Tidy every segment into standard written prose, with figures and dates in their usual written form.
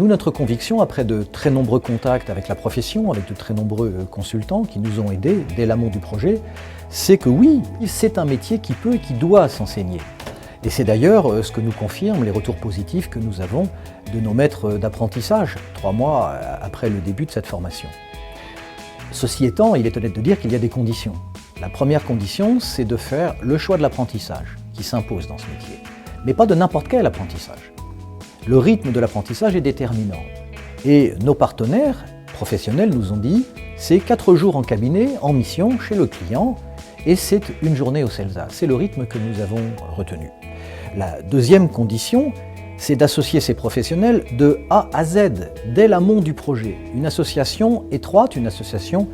Nous, notre conviction, après de très nombreux contacts avec la profession, avec de très nombreux consultants qui nous ont aidés dès l'amont du projet, c'est que oui, c'est un métier qui peut et qui doit s'enseigner. Et c'est d'ailleurs ce que nous confirment les retours positifs que nous avons de nos maîtres d'apprentissage, 3 mois après le début de cette formation. Ceci étant, il est honnête de dire qu'il y a des conditions. La première condition, c'est de faire le choix de l'apprentissage qui s'impose dans ce métier, mais pas de n'importe quel apprentissage. Le rythme de l'apprentissage est déterminant. Et nos partenaires professionnels nous ont dit, c'est 4 jours en cabinet, en mission, chez le client, et c'est 1 journée au CELSA. C'est le rythme que nous avons retenu. La deuxième condition, c'est d'associer ces professionnels de A à Z, dès l'amont du projet. Une association étroite, une association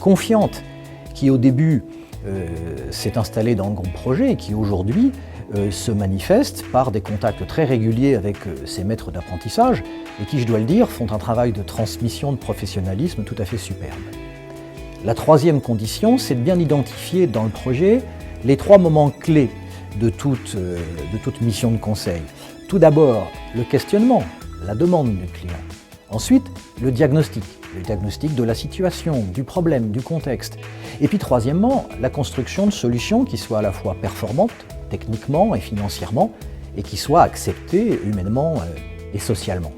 confiante, qui au début s'est installée dans le groupe projet et qui aujourd'hui se manifeste par des contacts très réguliers avec ces maîtres d'apprentissage et qui, je dois le dire, font un travail de transmission de professionnalisme tout à fait superbe. La troisième condition, c'est de bien identifier dans le projet les 3 moments clés de toute mission de conseil. Tout d'abord, le questionnement, la demande du client. Ensuite, le diagnostic de la situation, du problème, du contexte. Et puis troisièmement, la construction de solutions qui soient à la fois performantes, techniquement et financièrement, et qui soient acceptées humainement et socialement.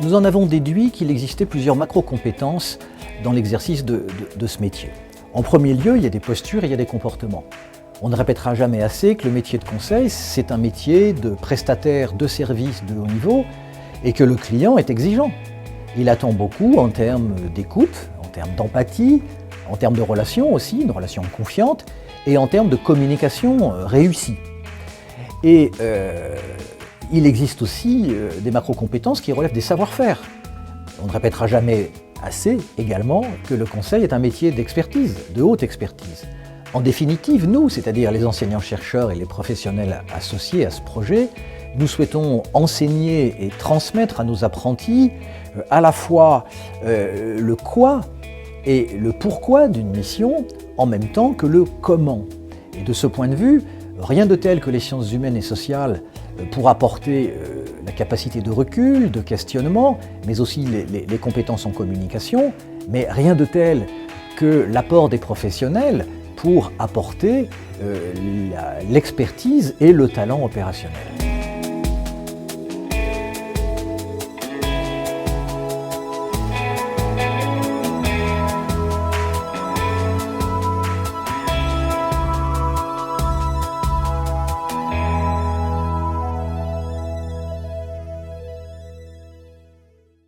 Nous en avons déduit qu'il existait plusieurs macro-compétences dans l'exercice de ce métier. En premier lieu, il y a des postures et il y a des comportements. On ne répétera jamais assez que le métier de conseil, c'est un métier de prestataire de services de haut niveau et que le client est exigeant. Il attend beaucoup en termes d'écoute, en termes d'empathie, en termes de relations aussi, une relation confiante, et en termes de communication réussie. Et il existe aussi des macro-compétences qui relèvent des savoir-faire. On ne répétera jamais assez également que le conseil est un métier d'expertise, de haute expertise. En définitive, nous, c'est-à-dire les enseignants-chercheurs et les professionnels associés à ce projet, nous souhaitons enseigner et transmettre à nos apprentis à la fois le quoi et le pourquoi d'une mission, en même temps que le comment. Et de ce point de vue, rien de tel que les sciences humaines et sociales pour apporter la capacité de recul, de questionnement, mais aussi les compétences en communication, mais rien de tel que l'apport des professionnels pour apporter l'expertise et le talent opérationnel.